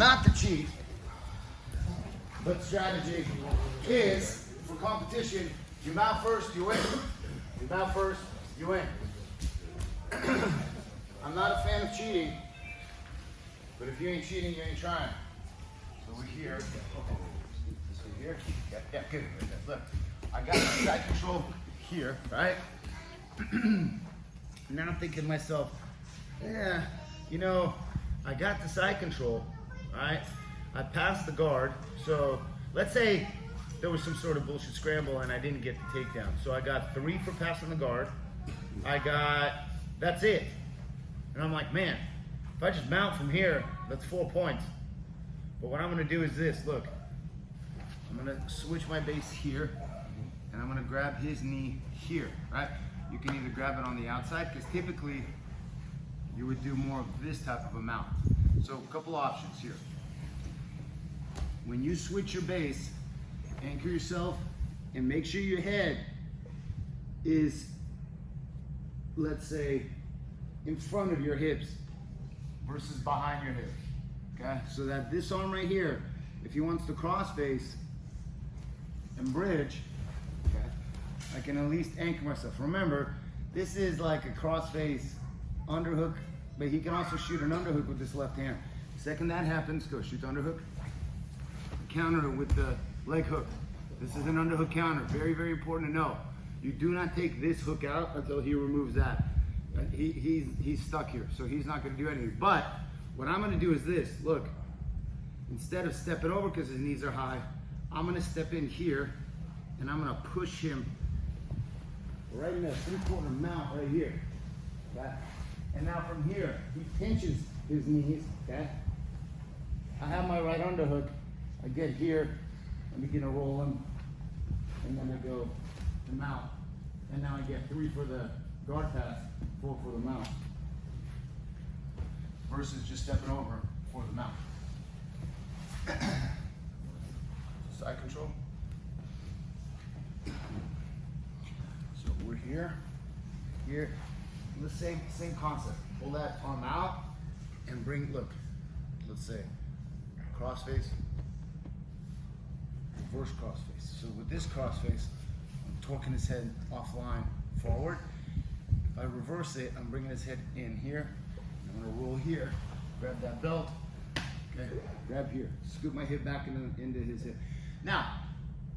not to cheat, but strategy is for competition, you mount first, you win. You mount first, you win. I'm not a fan of cheating, but if you ain't cheating, you ain't trying. So we're here. This way here. Yeah, good. Look, I got my side control here, right? Now I'm thinking to myself, yeah, you know, I got the side control, right? I passed the guard, so let's say there was some sort of bullshit scramble and I didn't get the takedown. So I got 3 for passing the guard. That's it. And I'm like, man, if I just mount from here, that's 4 points. But what I'm gonna do is this, look. I'm gonna switch my base here, and I'm gonna grab his knee here, right? You can either grab it on the outside, because typically you would do more of this type of a mount. So a couple options here. When you switch your base, anchor yourself and make sure your head is, let's say, in front of your hips versus behind your hips, okay? So that this arm right here, if he wants to cross face and bridge, okay, I can at least anchor myself. Remember, this is like a cross face underhook, but he can also shoot an underhook with this left hand. Second that happens, go shoot the underhook, counter it with the leg hook. This is an underhook counter, very, very important to know. You do not take this hook out until he removes that. He's stuck here, so he's not gonna do anything. But what I'm gonna do is this, look, instead of stepping over because his knees are high, I'm gonna step in here and I'm gonna push him right in that 3/4 mount right here, okay? And now from here, he pinches his knees, okay? I have my right underhook, I get here, I begin to roll him, and then I go to mount. And now I get 3 for the guard pass, 4 for the mount. Versus just stepping over for the mount. Side control. So we're here, here. The same concept. Pull that arm out and bring, look, let's say, cross face, reverse cross face. So with this cross face, I'm torquing his head offline forward. If I reverse it, I'm bringing his head in here. I'm gonna roll here, grab that belt, okay, grab here, scoop my hip back into his hip. Now,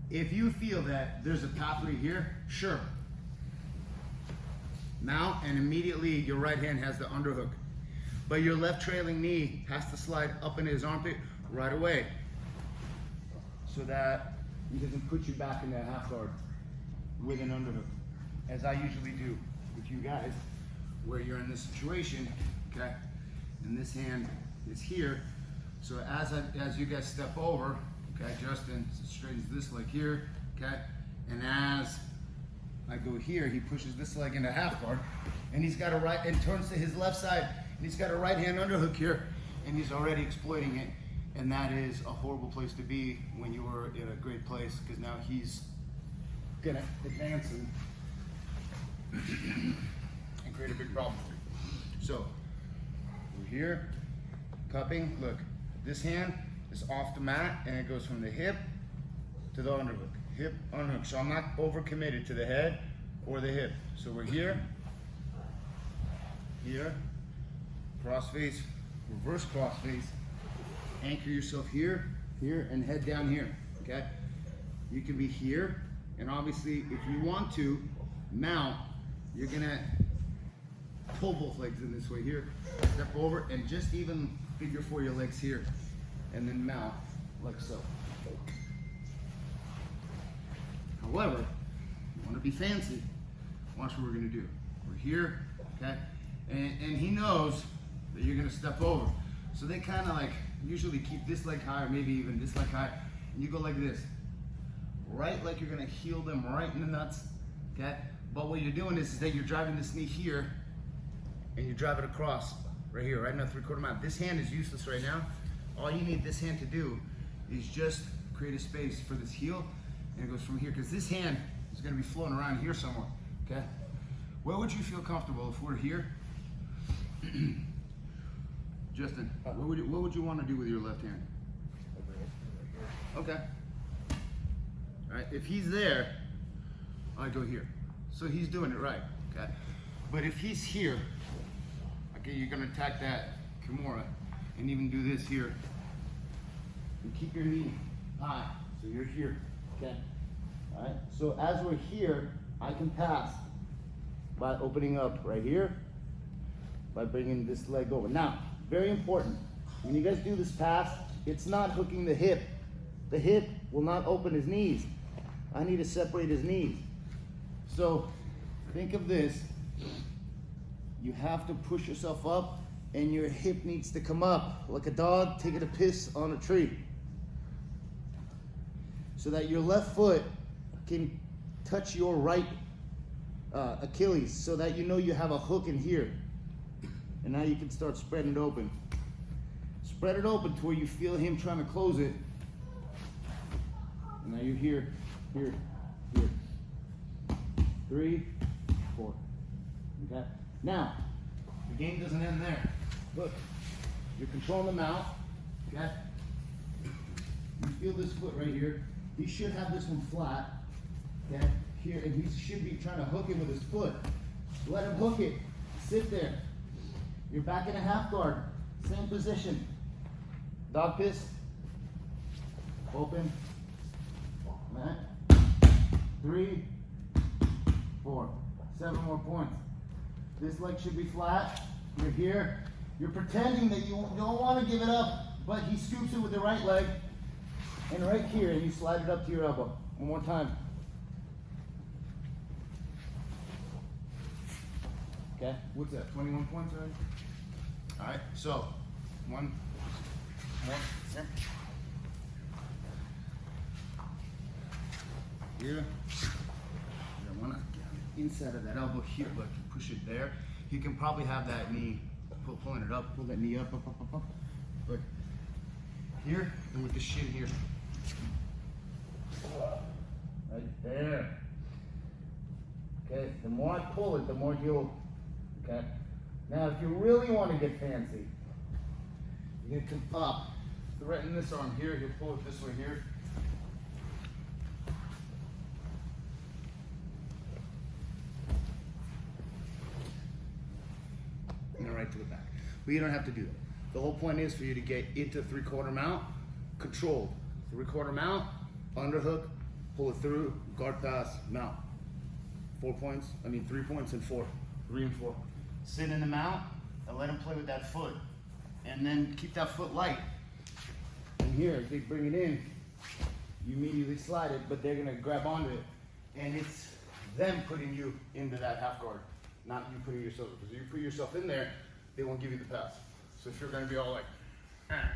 if you feel that there's a pathway here, sure. Mount, and immediately your right hand has the underhook. But your left trailing knee has to slide up into his armpit right away, so that he doesn't put you back in that half guard with an underhook, as I usually do with you guys, where you're in this situation, okay? And this hand is here. So as you guys step over, okay, Justin straightens this leg here, okay? And as I go here, he pushes this leg into half guard, and he's got a right, and turns to his left side, and he's got a right hand underhook here, and he's already exploiting it. And that is a horrible place to be when you were in a great place, because now he's gonna advance and create a big problem for you. So we're here, cupping. Look, this hand is off the mat, and it goes from the hip to the underhook. Hip, underhook. So I'm not overcommitted to the head or the hip. So we're here, here, cross face, reverse cross face. Anchor yourself here, here, and head down here, okay? You can be here, and obviously, if you want to mount, you're gonna pull both legs in this way here, step over, and just even figure 4 your legs here, and then mount, like so. However, if you wanna be fancy, watch what we're gonna do. We're here, okay? And he knows that you're gonna step over. So they kind of like usually keep this leg high, or maybe even this leg high, and you go like this, right, like you're gonna heel them right in the nuts, okay? But what you're doing is that you're driving this knee here, and you drive it across right here, right in the 3/4 mount. This hand is useless right now. All you need this hand to do is just create a space for this heel, and it goes from here, because this hand is gonna be floating around here somewhere, okay? Where would you feel comfortable if we're here? Justin, what would you want to do with your left hand? Okay. All right, if he's there, I go here. So he's doing it right, okay? But if he's here, okay, you're gonna attack that Kimura and even do this here. And keep your knee high, so you're here, okay? All right, so as we're here, I can pass by opening up right here, by bringing this leg over. Now, very important, when you guys do this pass, it's not hooking the hip. The hip will not open his knees. I need to separate his knees. So think of this. You have to push yourself up and your hip needs to come up like a dog taking a piss on a tree. So that your left foot can touch your right Achilles, so that you know you have a hook in here. And now you can start spreading it open. Spread it open to where you feel him trying to close it. And now you're here, here, here. 3, 4. Okay? Now, the game doesn't end there. Look, you're controlling the mount. Okay? You feel this foot right here. He should have this one flat. Okay? Here, and he should be trying to hook it with his foot. Let him hook it. Sit there. You're back in a half guard. Same position. Dog piss. Open. Mat. 3, 4. 7 more points. This leg should be flat. You're here. You're pretending that you don't want to give it up, but he scoops it with the right leg. And right here, and you slide it up to your elbow. One more time. Okay, what's that, 21 points already? All right, so, one more, here. I want to get inside of that elbow here, but push it there. You can probably have that knee, pulling it up, pull that knee up. But here, and with the shin here. Right there. Okay, the more I pull it, the more he'll, okay? Now, if you really want to get fancy, you're gonna come up, threaten this arm here, he'll pull it this way here. And then right to the back. But you don't have to do that. The whole point is for you to get into 3/4 mount, controlled. 3/4 mount, underhook, pull it through, guard pass, mount. 3 points and 4. 3 and 4. Sit in the mount and let him play with that foot. And then keep that foot light. And here, as they bring it in, you immediately slide it, but they're gonna grab onto it. And it's them putting you into that half guard, not you putting yourself, because if you put yourself in there, they won't give you the pass. So if you're gonna be all like,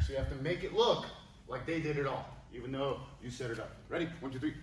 so you have to make it look like they did it all, even though you set it up. Ready? 1, 2, 3.